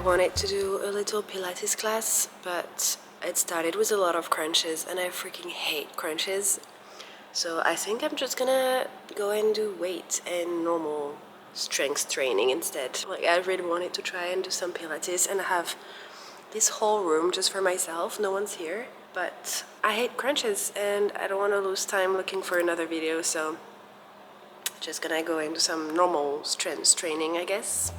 wanted to do a little Pilates class, but it started with a lot of crunches and I freaking hate crunches. So I think I'm just gonna go and do weight and normal strength training instead. Like, I really wanted to try and do some Pilates and have this whole room just for myself. No one's here, but I hate crunches and I don't want to lose time looking for another video, so just gonna go into some normal strength training, I guess.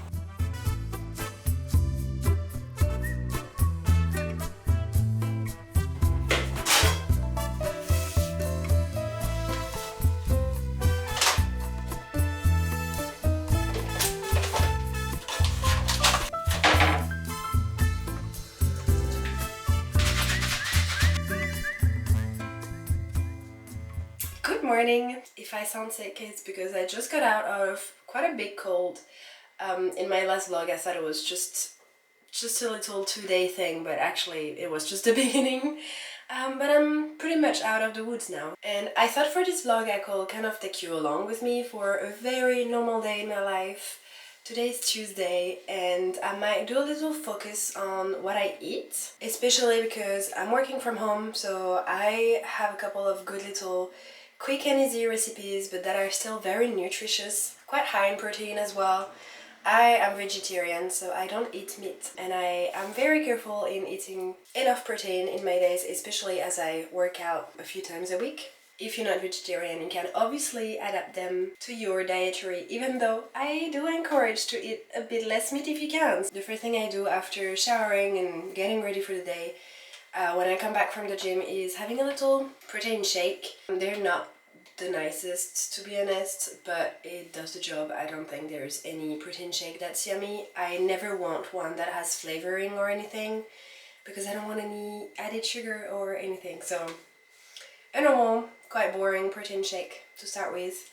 Good morning. If I sound sick, it's because I just got out of quite a big cold. In my last vlog I thought it was just a little 2-day thing, but actually it was just the beginning. But I'm pretty much out of the woods now. And I thought for this vlog I could kind of take you along with me for a very normal day in my life. Today is Tuesday and I might do a little focus on what I eat, especially because I'm working from home, so I have a couple of good little quick and easy recipes, but that are still very nutritious, quite high in protein as well. I am vegetarian, so I don't eat meat, and I am very careful in eating enough protein in my days, especially as I work out a few times a week. If you're not vegetarian, you can obviously adapt them to your dietary, even though I do encourage to eat a bit less meat if you can. The first thing I do after showering and getting ready for the day, when I come back from the gym, is having a little protein shake. They're not the nicest, to be honest, but it does the job. I don't think there's any protein shake that's yummy. I never want one that has flavoring or anything because I don't want any added sugar or anything. So a normal, quite boring protein shake to start with.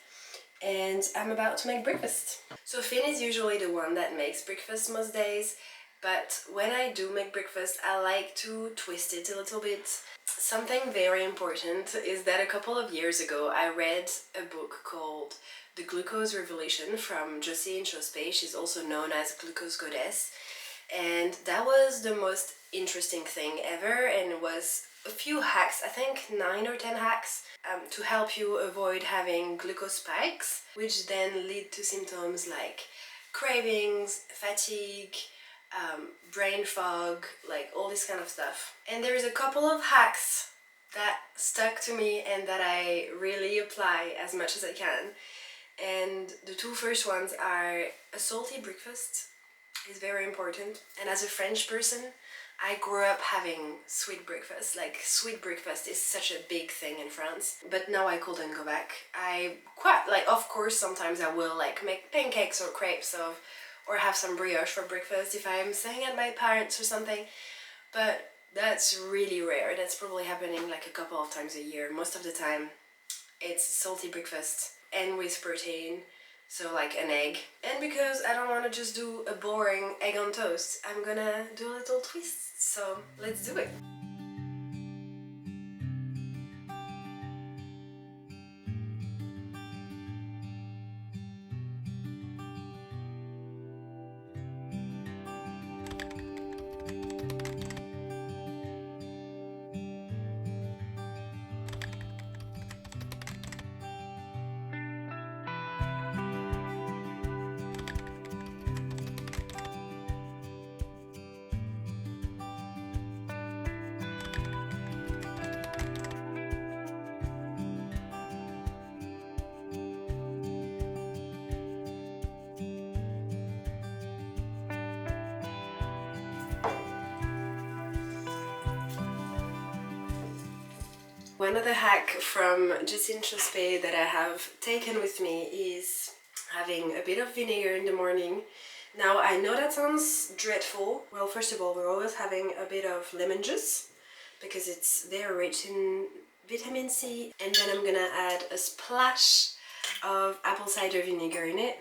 And I'm about to make breakfast. So Finn is usually the one that makes breakfast most days, but when I do make breakfast, I like to twist it a little bit. Something very important is that a couple of years ago I read a book called The Glucose Revolution from Josie Inchospe. She's also known as Glucose Goddess, and that was the most interesting thing ever, and it was a few hacks, I think 9 or 10 hacks to help you avoid having glucose spikes, which then lead to symptoms like cravings, fatigue, brain fog, like all this kind of stuff. And there's a couple of hacks that stuck to me and that I really apply as much as I can. And the two first ones are a salty breakfast is very important. And as a French person, I grew up having sweet breakfast. Like, sweet breakfast is such a big thing in France, but now I couldn't go back. I quite like, of course, sometimes I will like make pancakes or crepes or have some brioche for breakfast if I'm staying at my parents or something, but that's really rare. That's probably happening like a couple of times a year. Most of the time it's salty breakfast and with protein, so like an egg. And because I don't want to just do a boring egg on toast, I'm gonna do a little twist, so let's do it. One other hack from Josie Inchospe that I have taken with me is having a bit of vinegar in the morning. Now, I know that sounds dreadful. Well, first of all, we're always having a bit of lemon juice because it's very rich in vitamin C. And then I'm gonna add a splash of apple cider vinegar in it.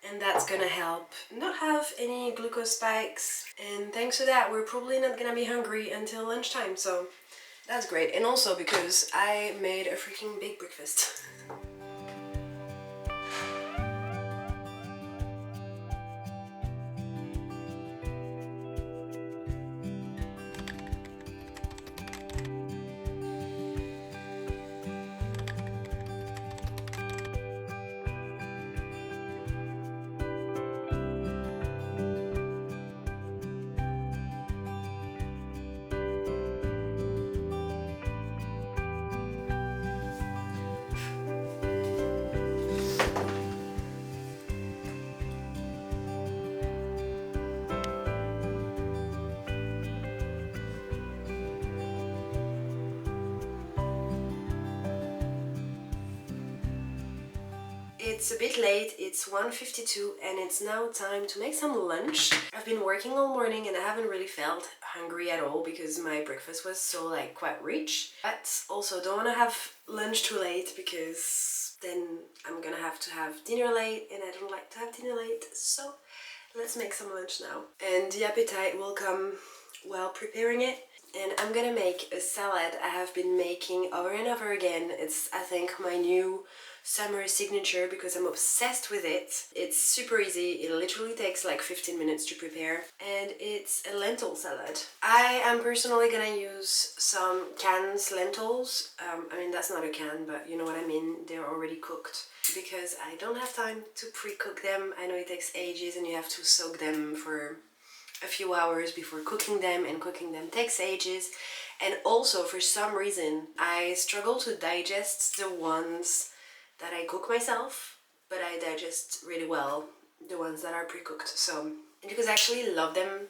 And that's gonna help not have any glucose spikes, and thanks to that we're probably not gonna be hungry until lunchtime, so that's great. And also because I made a freaking big breakfast. it's a bit late, it's 1:52 and it's now time to make some lunch. I've been working all morning and I haven't really felt hungry at all because my breakfast was so like quite rich. But also don't want to have lunch too late because then I'm gonna have to have dinner late and I don't like to have dinner late. So let's make some lunch now. And the appetite will come while preparing it. And I'm gonna make a salad I have been making over and over again. It's, I think, my new summer signature because I'm obsessed with it. It's super easy, it literally takes like 15 minutes to prepare, and it's a lentil salad. I am personally gonna use some canned lentils. I mean, that's not a can, but you know what I mean, they're already cooked, because I don't have time to pre-cook them. I know it takes ages and you have to soak them for a few hours before cooking them, and cooking them takes ages. And also, for some reason, I struggle to digest the ones that I cook myself, but I digest really well the ones that are pre-cooked. So, and because I actually love them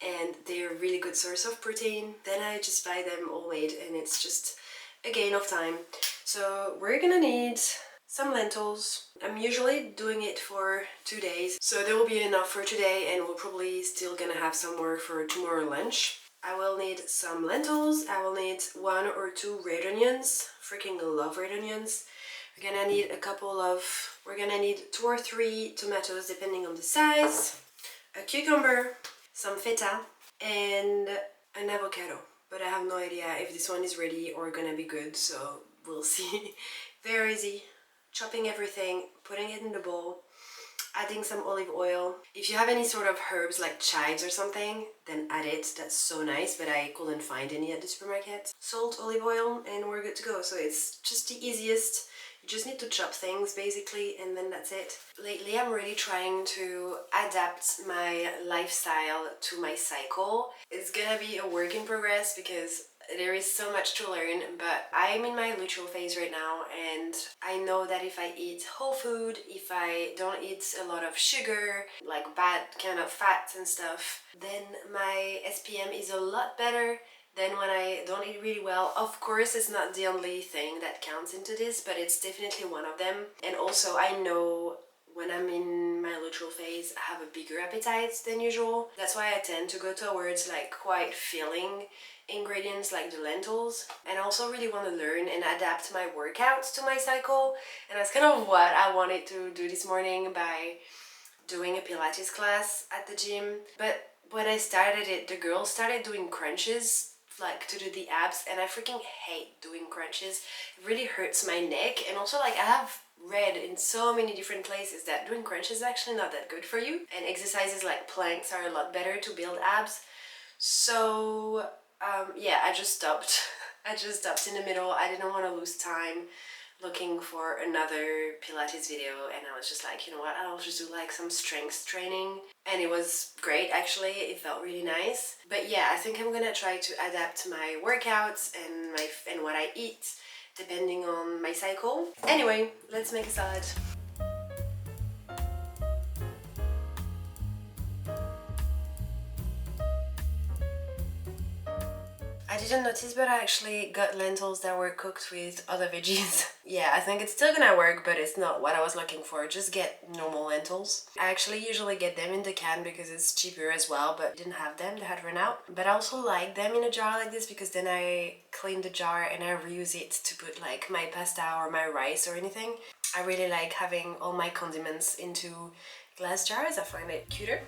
and they're a really good source of protein, then I just buy them all made and it's just a gain of time. So we're gonna need some lentils. I'm usually doing it for 2 days, so there will be enough for today, and we're probably still gonna have some more for tomorrow lunch. I will need some lentils, I will need 1 or 2 red onions, freaking love red onions. We're gonna need we're gonna need 2 or 3 tomatoes depending on the size, a cucumber, some feta, and an avocado. But I have no idea if this one is ready or gonna be good, so we'll see. Very easy. Chopping everything, putting it in the bowl, adding some olive oil. If you have any sort of herbs like chives or something, then add it. That's so nice, but I couldn't find any at the supermarket. Salt, olive oil, and we're good to go. So it's just the easiest. You just need to chop things basically, and then that's it. Lately I'm really trying to adapt my lifestyle to my cycle. It's gonna be a work in progress because there is so much to learn, but I'm in my luteal phase right now, and I know that if I eat whole food, if I don't eat a lot of sugar, like bad kind of fats and stuff, then my SPM is a lot better than when I don't eat really well. Of course, it's not the only thing that counts into this, but it's definitely one of them. And also, I know when I'm in my luteal phase, I have a bigger appetite than usual. That's why I tend to go towards like quite filling ingredients like the lentils. And I also really want to learn and adapt my workouts to my cycle, and that's kind of what I wanted to do this morning by doing a Pilates class at the gym. But when I started it, the girls started doing crunches like to do the abs, and I freaking hate doing crunches. It really hurts my neck, and also like I have read in so many different places that doing crunches is actually not that good for you, and exercises like planks are a lot better to build abs. So yeah, I just stopped. I just stopped in the middle. I didn't want to lose time looking for another Pilates video, and I was just like, you know what, I'll just do like some strength training, and it was great actually. It felt really nice. But yeah, I think I'm gonna try to adapt my workouts and what I eat depending on my cycle. Anyway, let's make a salad. I didn't notice, but I actually got lentils that were cooked with other veggies. Yeah, I think it's still gonna work, but it's not what I was looking for. Just get normal lentils. I actually usually get them in the can because it's cheaper as well, but I didn't have them, they had run out. But I also like them in a jar like this because then I clean the jar and I reuse it to put like my pasta or my rice or anything. I really like having all my condiments into glass jars. I find it cuter.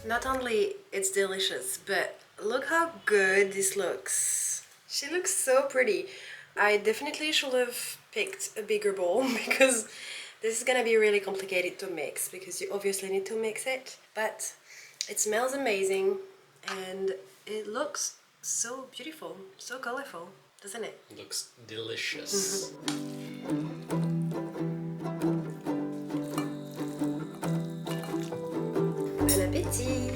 Not only it's delicious, but look how good this looks. She looks so pretty. I definitely should have picked a bigger bowl because this is gonna be really complicated to mix because you obviously need to mix it. But it smells amazing and it looks so beautiful, so colorful, doesn't it? Looks delicious. Bon appétit!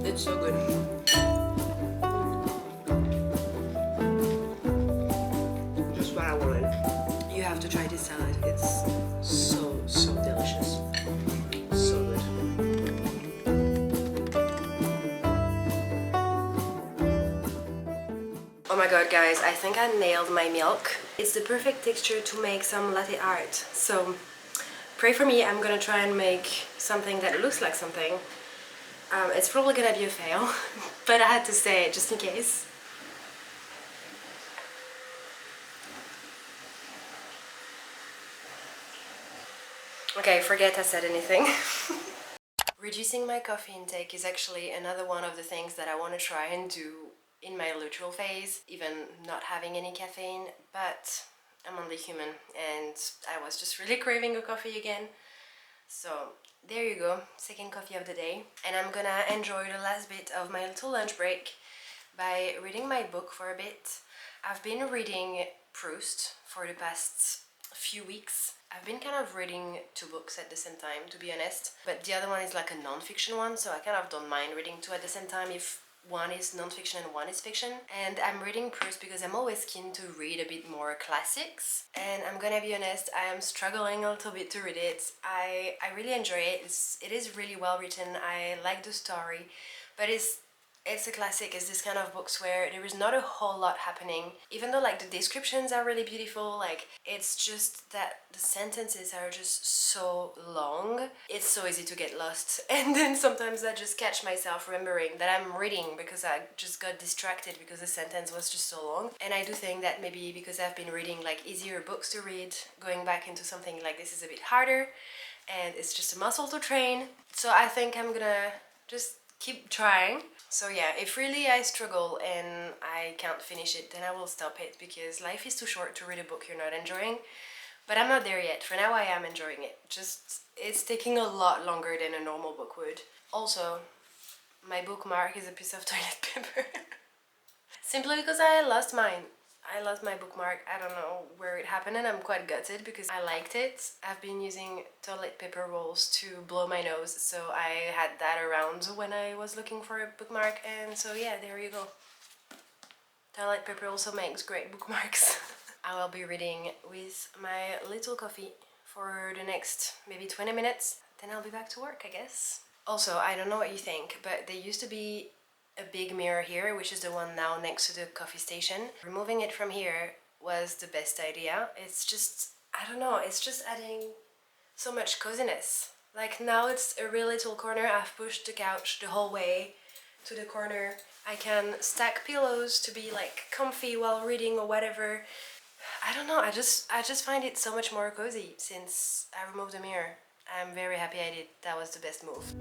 It's so good. Just what I wanted. You have to try this salad. It's so delicious. So good. Oh my god, guys, I think I nailed my milk. It's the perfect texture to make some latte art. So pray for me. I'm gonna try and make something that looks like something. It's probably gonna be a fail, but I had to say it just in case. Okay, forget I said anything. Reducing my coffee intake is actually another one of the things that I want to try and do in my luteal phase, even not having any caffeine, but I'm only human and I was just really craving a coffee again. So there you go, second coffee of the day. And I'm gonna enjoy the last bit of my little lunch break by reading my book for a bit. I've been reading Proust for the past few weeks. I've been kind of reading two books at the same time, to be honest, but the other one is like a non-fiction one, so I kind of don't mind reading two at the same time if one is non-fiction and one is fiction. And I'm reading Proust because I'm always keen to read a bit more classics, and I'm gonna be honest, I am struggling a little bit to read it. I really enjoy it. It is really well written. I like the story, but it's a classic. It's this kind of books where there is not a whole lot happening, even though like the descriptions are really beautiful. Like, it's just that the sentences are just so long. It's so easy to get lost, and then sometimes I just catch myself remembering that I'm reading because I just got distracted because the sentence was just so long. And I do think that maybe because I've been reading like easier books to read, going back into something like this is a bit harder, and it's just a muscle to train. So I think I'm gonna just keep trying. So yeah, if really I struggle and I can't finish it, then I will stop it because life is too short to read a book you're not enjoying. But I'm not there yet. For now I am enjoying it. Just it's taking a lot longer than a normal book would. Also, my bookmark is a piece of toilet paper. Simply because I lost mine. I lost my bookmark. I don't know where it happened and I'm quite gutted because I liked it. I've been using toilet paper rolls to blow my nose, so I had that around when I was looking for a bookmark, and so yeah, there you go. Toilet paper also makes great bookmarks. I will be reading with my little coffee for the next maybe 20 minutes, then I'll be back to work, I guess. Also, I don't know what you think, but there used to be a big mirror here, which is the one now next to the coffee station. Removing it from here was the best idea. It's just, I don't know, it's just adding so much coziness. Like, now it's a real little corner. I've pushed the couch the whole way to the corner. I can stack pillows to be like comfy while reading or whatever. I don't know, I just find it so much more cozy since I removed the mirror. I'm very happy I did. That was the best move.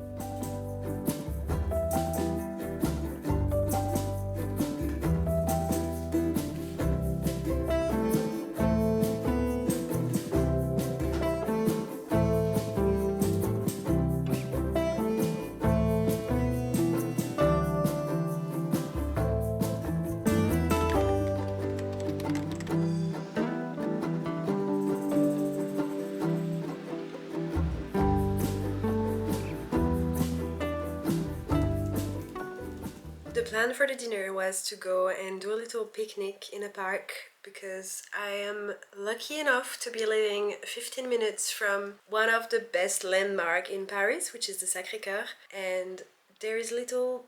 The plan for the dinner was to go and do a little picnic in a park because I am lucky enough to be living 15 minutes from one of the best landmarks in Paris, which is the Sacré-Cœur, and there is little,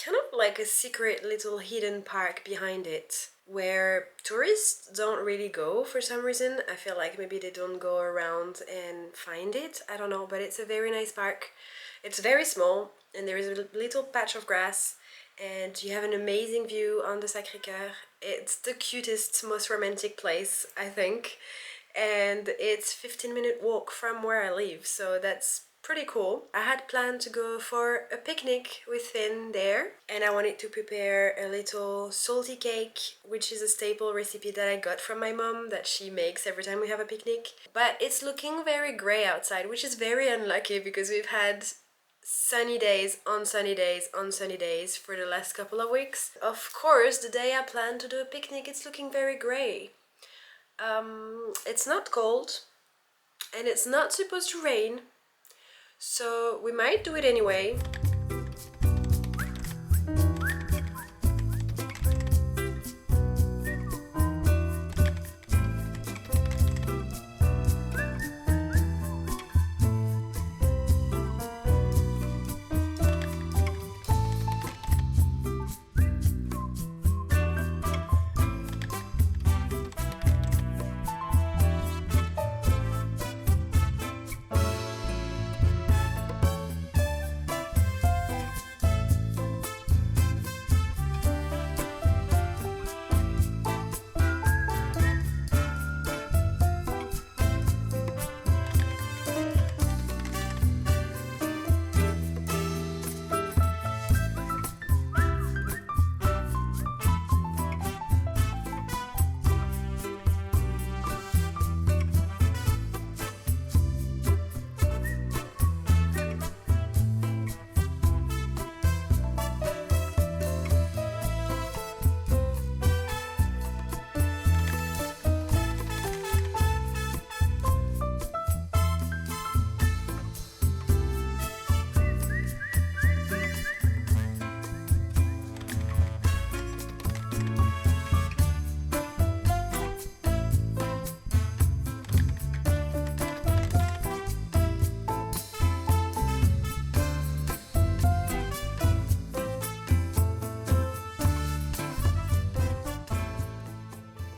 kind of like a secret little hidden park behind it where tourists don't really go for some reason. I feel like maybe they don't go around and find it, I don't know, but it's a very nice park. It's very small and there is a little patch of grass and you have an amazing view on the Sacré-Cœur. It's the cutest, most romantic place, I think, and it's 15-minute walk from where I live, so that's pretty cool. I had planned to go for a picnic within there, and I wanted to prepare a little salty cake, which is a staple recipe that I got from my mom that she makes every time we have a picnic. But it's looking very grey outside, which is very unlucky because we've had sunny days on sunny days on sunny days for the last couple of weeks. Of course, the day I planned to do a picnic, it's looking very grey. It's not cold, and it's not supposed to rain, so we might do it anyway.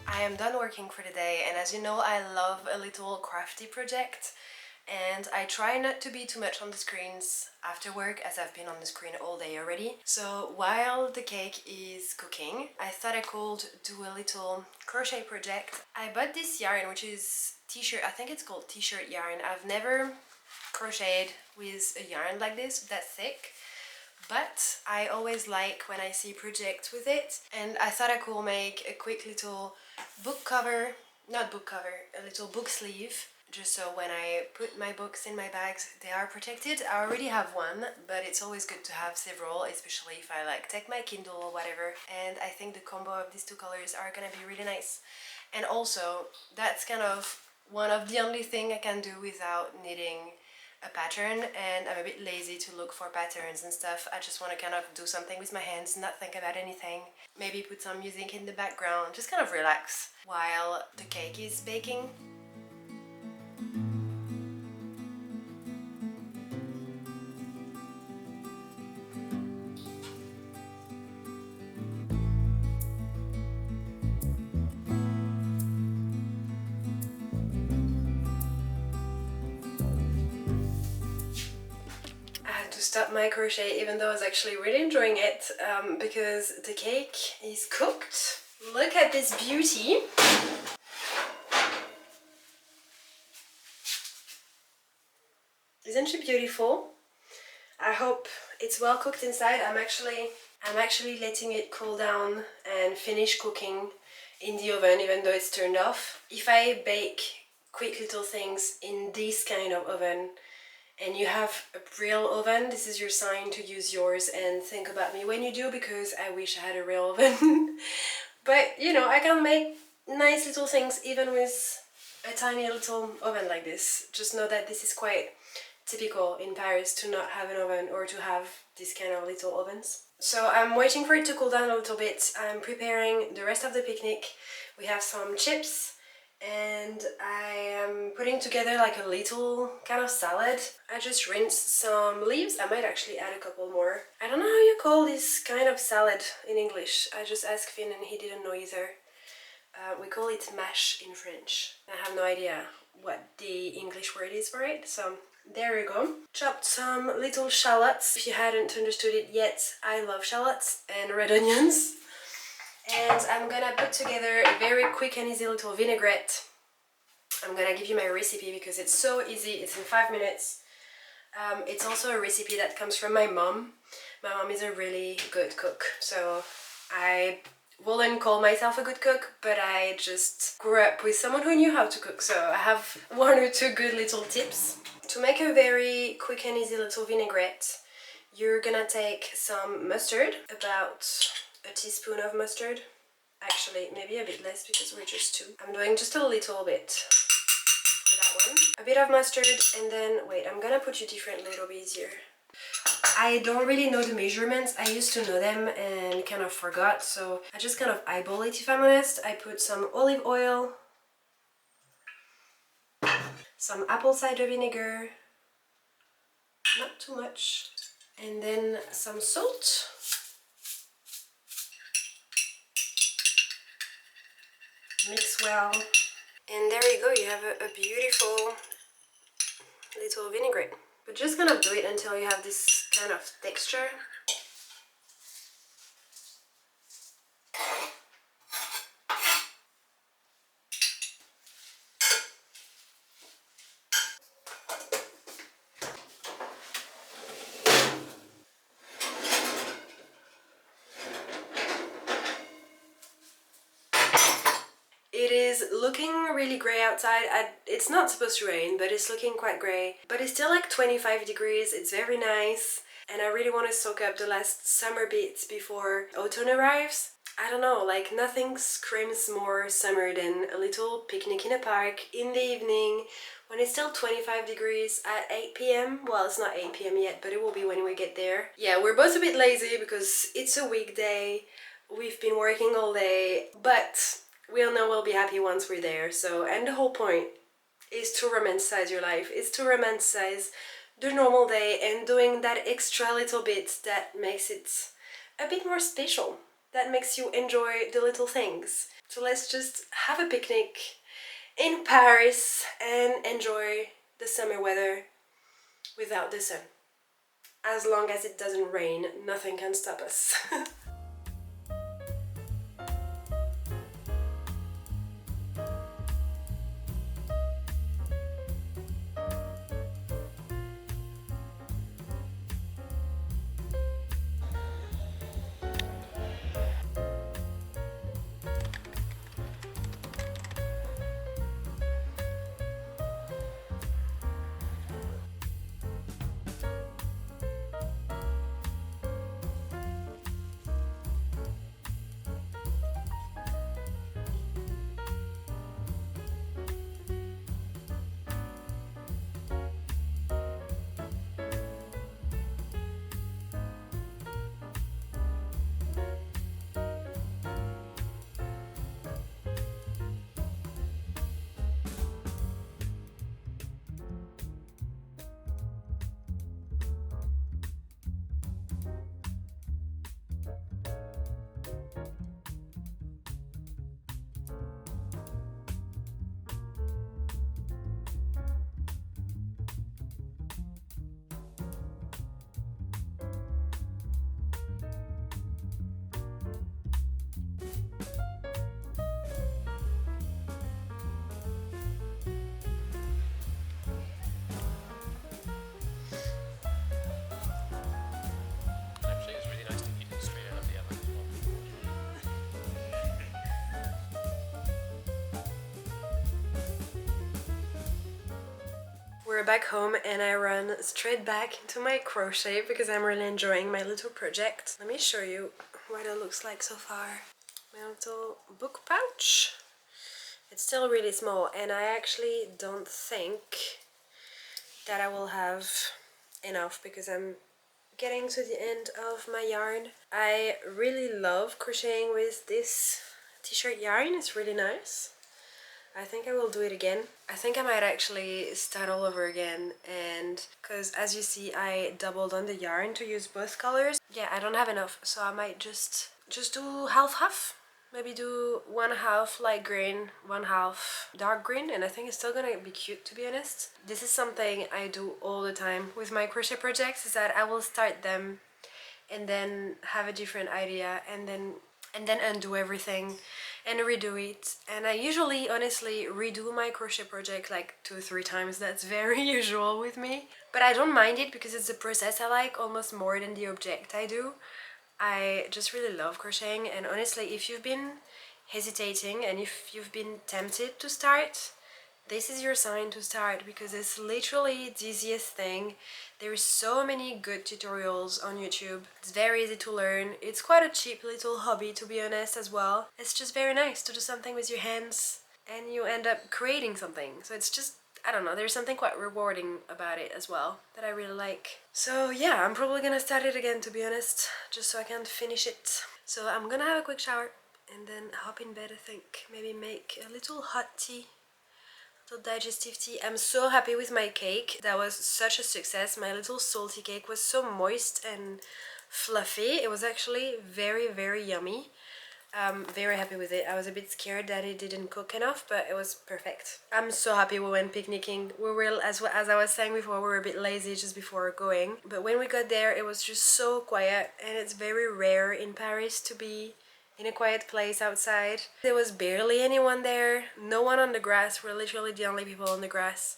I am done working for the day, and as you know, I love a little crafty project, and I try not to be too much on the screens after work as I've been on the screen all day already. So while the cake is cooking, I thought I could do a little crochet project. I bought this yarn, which is t-shirt, I think it's called t-shirt yarn. I've never crocheted with a yarn like this, that thick. But I always like when I see projects with it, and I thought I could make a quick little book cover, not book cover, a little book sleeve, just so when I put my books in my bags they are protected. I already have one, but it's always good to have several, especially if I like take my Kindle or whatever, and I think the combo of these two colors are gonna be really nice. And also, that's kind of one of the only thing I can do without knitting a pattern, and I'm a bit lazy to look for patterns and stuff. I just want to kind of do something with my hands, not think about anything. Maybe put some music in the background, just kind of relax while the cake is baking. Stop my crochet even though I was actually really enjoying it, because the cake is cooked. Look at this beauty. Isn't she beautiful? I hope it's well cooked inside. I'm actually letting it cool down and finish cooking in the oven even though it's turned off. If I bake quick little things in this kind of oven, and you have a real oven, this is your sign to use yours, and think about me when you do, because I wish I had a real oven. But you know, I can make nice little things even with a tiny little oven like this. Just know that this is quite typical in Paris to not have an oven or to have these kind of little ovens. So I'm waiting for it to cool down a little bit. I'm preparing the rest of the picnic. We have some chips, and I am putting together like a little kind of salad. I just rinsed some leaves. I might actually add a couple more. I don't know how you call this kind of salad in English. I just asked Finn and he didn't know either. We call it mash in French. I have no idea what the English word is for it, so There we go. Chopped some little shallots. If you hadn't understood it yet, I love shallots and red onions. And I'm gonna put together a very quick and easy little vinaigrette. I'm gonna give you my recipe because it's so easy, it's in 5 minutes. It's also a recipe that comes from my mom. My mom is a really good cook, so I wouldn't call myself a good cook, but I just grew up with someone who knew how to cook, so I have 1 or 2 good little tips. To make a very quick and easy little vinaigrette, you're gonna take some mustard, about a teaspoon of mustard. Actually, maybe a bit less because we're just 2. I'm doing just a little bit for that one. A bit of mustard, and then, wait, I'm gonna put you differently, it'll be easier. I don't really know the measurements. I used to know them and kind of forgot, so I just kind of eyeball it if I'm honest. I put some olive oil, some apple cider vinegar, not too much, and then some salt. Mix well. And there you go, you have a beautiful little vinaigrette. But just kind of do it until you have this kind of texture. It is looking really grey outside. It's not supposed to rain, but it's looking quite grey. But it's still like 25 degrees, it's very nice. And I really want to soak up the last summer bits before autumn arrives. I don't know, like nothing screams more summer than a little picnic in a park in the evening when it's still 25 degrees at 8 p.m. Well, it's not 8 p.m. yet, but it will be when we get there. Yeah, we're both a bit lazy because it's a weekday. We've been working all day, but we'll know we'll be happy once we're there. So, and the whole point is to romanticize your life. It's to romanticize the normal day and doing that extra little bit that makes it a bit more special, that makes you enjoy the little things. So let's just have a picnic in Paris and enjoy the summer weather without the sun. As long as it doesn't rain, nothing can stop us. Actually, it's really nice to eat it straight out of the oven. We're back home and I run straight back into my crochet because I'm really enjoying my little project. Let me show you what it looks like so far. My little book pouch. It's still really small and I actually don't think that I will have enough because I'm getting to the end of my yarn. I really love crocheting with this t-shirt yarn, it's really nice. I think I will do it again. I think I might actually start all over again, and because as you see I doubled on the yarn to use both colors. Yeah, I don't have enough, so I might just do half-half. maybe do one half light green, one half dark green, and I think it's still gonna be cute, to be honest. This is something I do all the time with my crochet projects, is that I will start them and then have a different idea and then undo everything and redo it. And I usually honestly redo my crochet project like 2 or 3 times. That's very usual with me, but I don't mind it because it's the process I like almost more than the object I do. I just really love crocheting, and honestly, if you've been hesitating and if you've been tempted to start, this is your sign to start, because it's literally the easiest thing. There is so many good tutorials on YouTube. It's very easy to learn. It's quite a cheap little hobby, to be honest, as well. It's just very nice to do something with your hands and you end up creating something. So it's just, I don't know, there's something quite rewarding about it as well that I really like. So yeah, I'm probably gonna start it again, to be honest, just so I can finish it. So I'm gonna have a quick shower and then hop in bed, I think. Maybe make a little hot tea, little digestive tea. I'm so happy with my cake. That was such a success. My little salty cake was so moist and fluffy. It was actually very, very yummy. Very happy with it. I was a bit scared that it didn't cook enough, but it was perfect. I'm so happy we went picnicking. We were, as I was saying before, we were a bit lazy just before going. But when we got there, it was just so quiet, and it's very rare in Paris to be in a quiet place outside. There was barely anyone there. No one on the grass. We're literally the only people on the grass.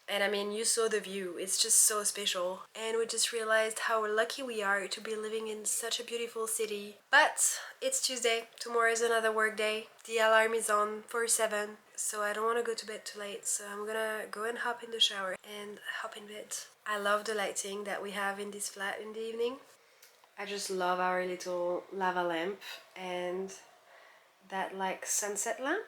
And I mean, you saw the view, it's just so special. And we just realized how lucky we are to be living in such a beautiful city. But it's Tuesday, tomorrow is another work day. The alarm is on for 7, so I don't want to go to bed too late. So I'm gonna go and hop in the shower and hop in bed. I love the lighting that we have in this flat in the evening. I just love our little lava lamp and that like sunset lamp.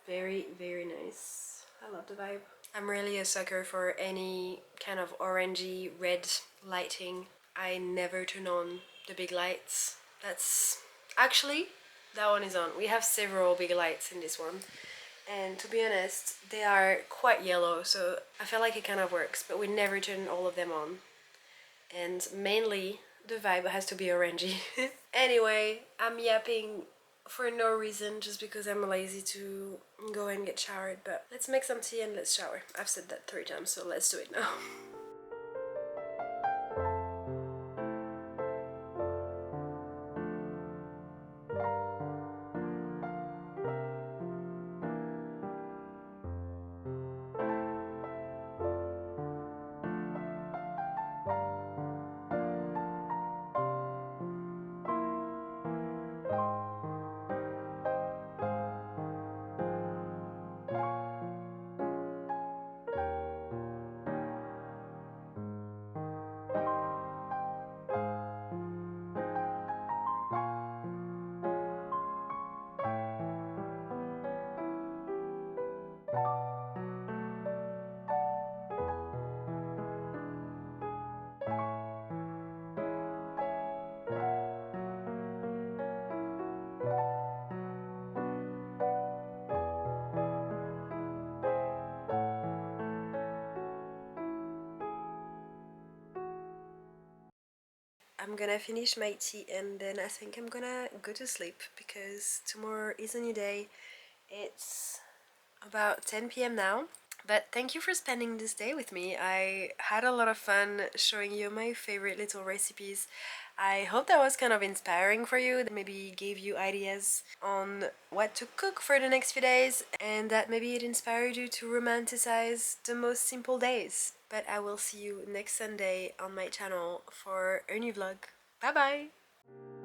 Very, very nice. I love the vibe. I'm really a sucker for any kind of orangey red lighting. I never turn on the big lights. That's actually, that one is on. We have several big lights in this one, and to be honest, they are quite yellow, so I feel like it kind of works, but we never turn all of them on. And mainly the vibe has to be orangey. Anyway, I'm yapping for no reason, just because I'm lazy to go and get showered. But let's make some tea and let's shower. I've said that 3 times, so let's do it now. I'm gonna finish my tea and then I think I'm gonna go to sleep, because tomorrow is a new day. It's about 10 p.m. now. But thank you for spending this day with me. I had a lot of fun showing you my favorite little recipes. I hope that was kind of inspiring for you, that maybe gave you ideas on what to cook for the next few days, and that maybe it inspired you to romanticize the most simple days. But I will see you next Sunday on my channel for a new vlog. Bye bye!